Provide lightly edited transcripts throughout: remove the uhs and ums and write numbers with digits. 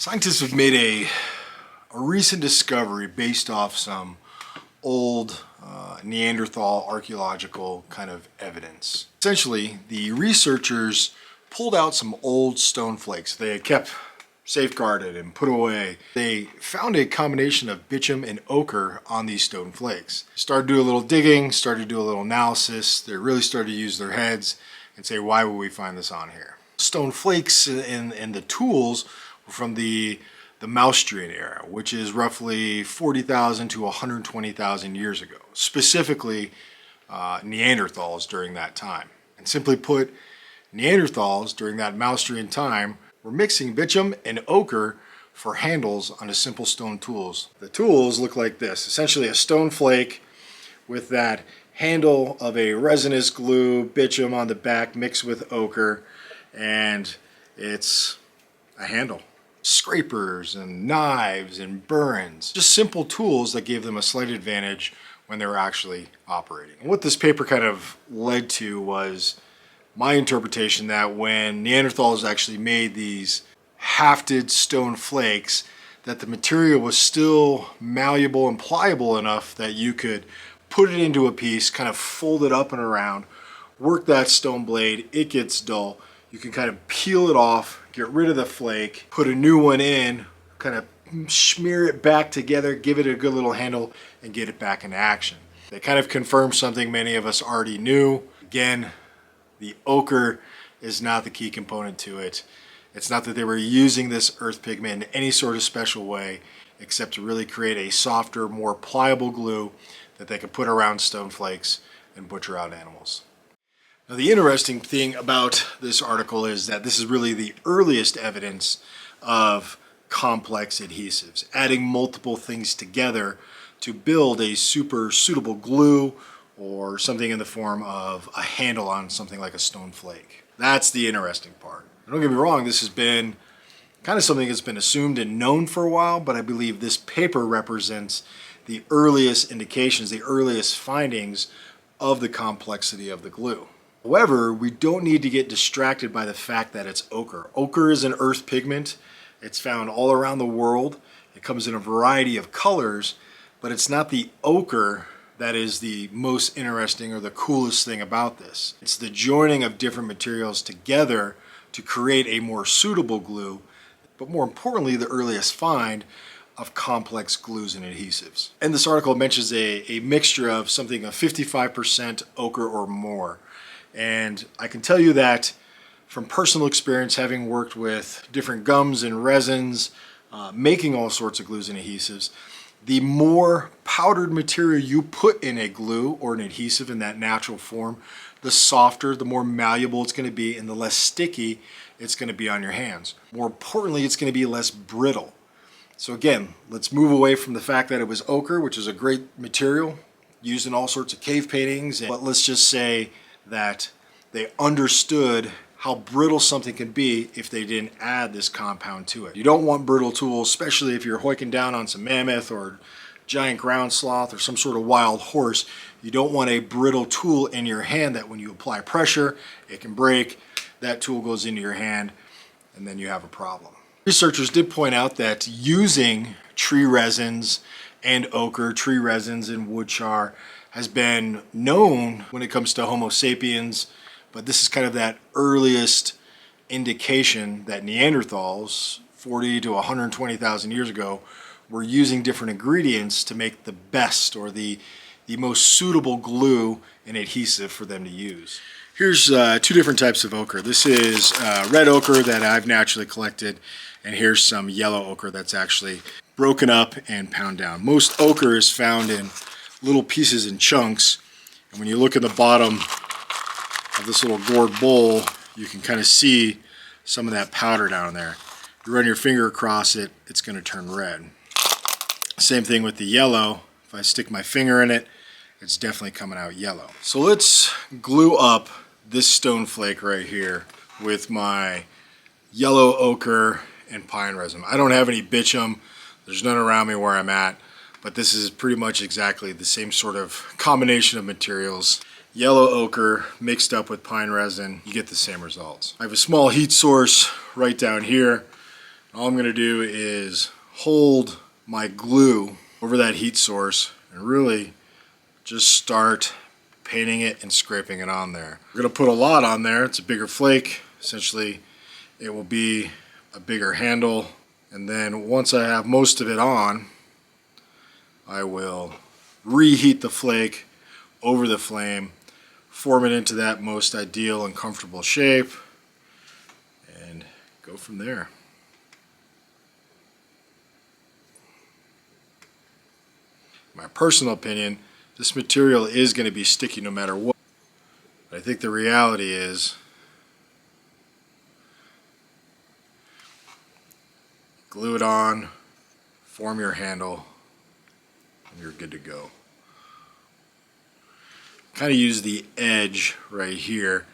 Scientists have made a recent discovery based off some old Neanderthal archaeological kind of evidence. Essentially, the researchers pulled out some old stone flakes they had kept safeguarded and put away. They found a combination of bitumen and ochre on these stone flakes. Started to do a little digging, started to do a little analysis. They really started to use their heads and say, why would we find this on here? Stone flakes and the tools were from the Maastrichtian era, which is roughly 40,000 to 120,000 years ago, specifically Neanderthals during that time. And simply put, Neanderthals during that Maastrichtian time were mixing bitumen and ochre for handles onto simple stone tools. The tools look like this, essentially a stone flake with that handle of a resinous glue, bitumen on the back mixed with ochre, and it's a handle. Scrapers and knives and burins, just simple tools that gave them a slight advantage when they were actually operating. And what this paper kind of led to was my interpretation that when Neanderthals actually made these hafted stone flakes, that the material was still malleable and pliable enough that you could put it into a piece, kind of fold it up and around, work that stone blade, it gets dull. You can kind of peel it off, get rid of the flake, put a new one in, kind of smear it back together, give it a good little handle, and get it back into action. They kind of confirm something many of us already knew. Again, the ochre is not the key component to it. It's not that they were using this earth pigment in any sort of special way, except to really create a softer, more pliable glue that they could put around stone flakes and butcher out animals. Now, the interesting thing about this article is that this is really the earliest evidence of complex adhesives, adding multiple things together to build a super suitable glue or something in the form of a handle on something like a stone flake. That's the interesting part. And don't get me wrong, this has been kind of something that's been assumed and known for a while, but I believe this paper represents the earliest indications, the earliest findings of the complexity of the glue. However, we don't need to get distracted by the fact that it's ochre. Ochre is an earth pigment. It's found all around the world. It comes in a variety of colors, but it's not the ochre that is the most interesting or the coolest thing about this. It's the joining of different materials together to create a more suitable glue, but more importantly, the earliest find of complex glues and adhesives. And this article mentions a mixture of something of 55% ochre or more. And I can tell you that from personal experience, having worked with different gums and resins, making all sorts of glues and adhesives, the more powdered material you put in a glue or an adhesive in that natural form, the softer, the more malleable it's going to be, and the less sticky it's going to be on your hands. More importantly, it's going to be less brittle. So again, let's move away from the fact that it was ochre, which is a great material used in all sorts of cave paintings, but let's just say that they understood how brittle something can be if they didn't add this compound to it. You don't want brittle tools, especially if you're hoiking down on some mammoth or giant ground sloth or some sort of wild horse. You don't want a brittle tool in your hand that when you apply pressure, it can break, that tool goes into your hand, and then you have a problem. Researchers did point out that using tree resins and ochre, tree resins and wood char, has been known when it comes to Homo sapiens, but this is kind of that earliest indication that Neanderthals, 40 to 120,000 years ago, were using different ingredients to make the best or the most suitable glue and adhesive for them to use. Here's two different types of ochre. This is red ochre that I've naturally collected, and here's some yellow ochre that's actually broken up and pound down. Most ochre is found in little pieces and chunks, and when you look at the bottom of this little gourd bowl, you can kind of see some of that powder down there. You run your finger across it, it's going to turn red. Same thing with the yellow. If I stick my finger in it, it's definitely coming out yellow. So let's glue up this stone flake right here with my yellow ochre and pine resin. I don't have any bitumen. There's none around me where I'm at. But this is pretty much exactly the same sort of combination of materials. Yellow ochre mixed up with pine resin, you get the same results. I have a small heat source right down here. All I'm going to do is hold my glue over that heat source and really just start painting it and scraping it on there. We're going to put a lot on there. It's a bigger flake. Essentially, it will be a bigger handle. And then once I have most of it on, I will reheat the flake over the flame, form it into that most ideal and comfortable shape, and go from there. My personal opinion, this material is going to be sticky no matter what. But I think the reality is glue it on, form your handle, and you're good to go. Kind of use the edge right here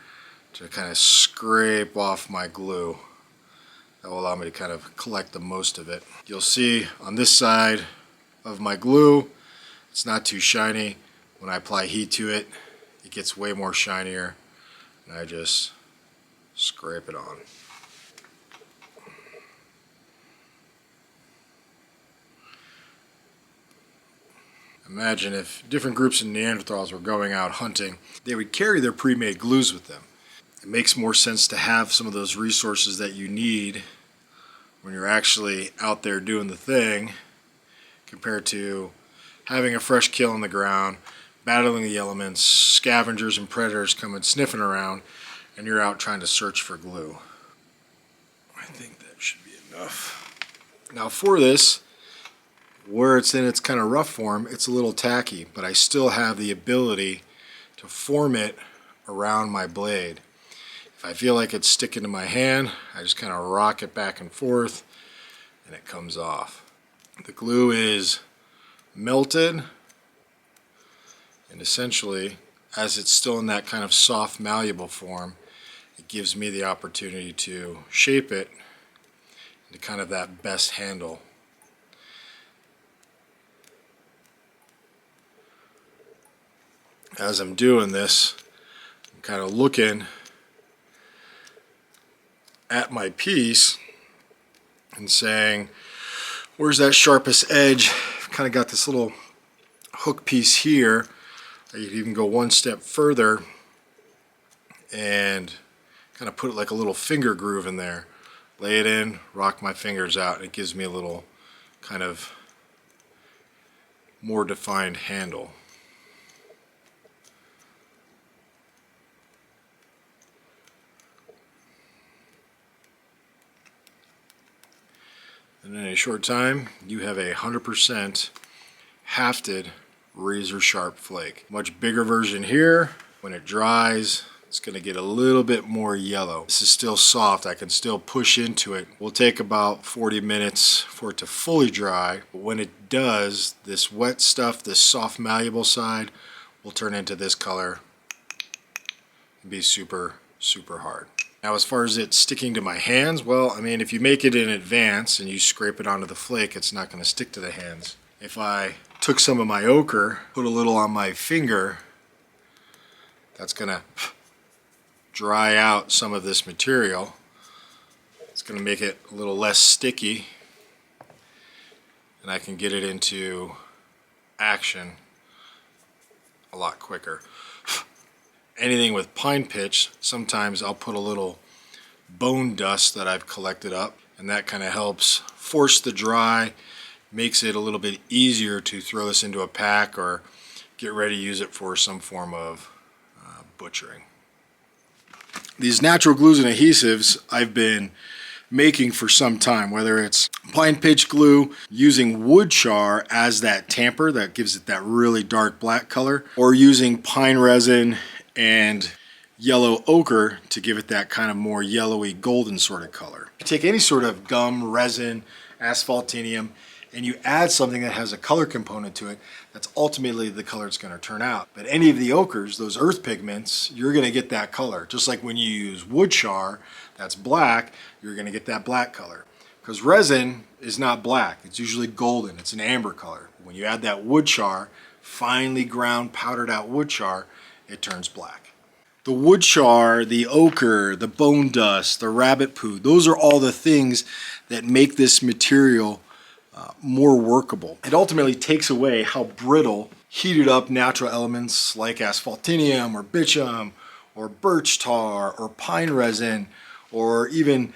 to kind of scrape off my glue. That will allow me to kind of collect the most of it. You'll see on this side of my glue, it's not too shiny. When I apply heat to it, it gets way more shinier, and I just scrape it on. Imagine if different groups of Neanderthals were going out hunting, they would carry their pre-made glues with them. It makes more sense to have some of those resources that you need when you're actually out there doing the thing, compared to having a fresh kill on the ground, battling the elements, scavengers and predators coming sniffing around, and you're out trying to search for glue. I think that should be enough. Now for this, where it's in its kind of rough form, it's a little tacky, but I still have the ability to form it around my blade. If I feel like it's sticking to my hand, I just kind of rock it back and forth, and it comes off. The glue is melted, and essentially, as it's still in that kind of soft, malleable form, it gives me the opportunity to shape it into kind of that best handle. As I'm doing this, I'm kind of looking at my piece and saying, where's that sharpest edge? I've kind of got this little hook piece here. You can even go one step further and kind of put it like a little finger groove in there. Lay it in, rock my fingers out, and it gives me a little kind of more defined handle. And in a short time, you have a 100% hafted razor sharp flake. Much bigger version here. When it dries, it's going to get a little bit more yellow. This is still soft. I can still push into it. It will take about 40 minutes for it to fully dry. But when it does, this wet stuff, this soft malleable side, will turn into this color and be super, super hard. Now as far as it sticking to my hands, well, I mean, if you make it in advance and you scrape it onto the flake, it's not going to stick to the hands. If I took some of my ochre, put a little on my finger, that's going to dry out some of this material. It's going to make it a little less sticky, and I can get it into action a lot quicker. Anything with pine pitch, sometimes I'll put a little bone dust that I've collected up, and that kind of helps force the dry, makes it a little bit easier to throw this into a pack or get ready to use it for some form of butchering. These natural glues and adhesives I've been making for some time, whether it's pine pitch glue, using wood char as that tamper that gives it that really dark black color, or using pine resin and yellow ochre to give it that kind of more yellowy golden sort of color. You take any sort of gum, resin, asphaltinium, and you add something that has a color component to it, that's ultimately the color it's going to turn out. But any of the ochres, those earth pigments, you're going to get that color. Just like when you use wood char, that's black, you're going to get that black color. Because resin is not black, it's usually golden, it's an amber color. When you add that wood char, finely ground, powdered out wood char, it turns black. The wood char, the ochre, the bone dust, the rabbit poo, those are all the things that make this material more workable. It ultimately takes away how brittle heated up natural elements like asphaltinium or bitumen or birch tar or pine resin or even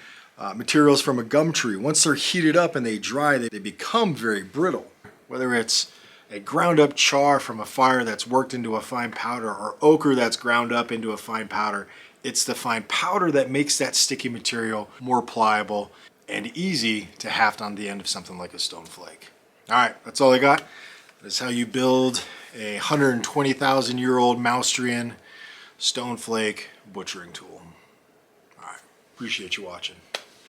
materials from a gum tree. Once they're heated up and they dry, they become very brittle. Whether it's a ground up char from a fire that's worked into a fine powder or ochre that's ground up into a fine powder, it's the fine powder that makes that sticky material more pliable and easy to haft on the end of something like a stone flake. All right, that's all I got. That's how you build a 120,000-year-old Maustrian stone flake butchering tool. All right, appreciate you watching.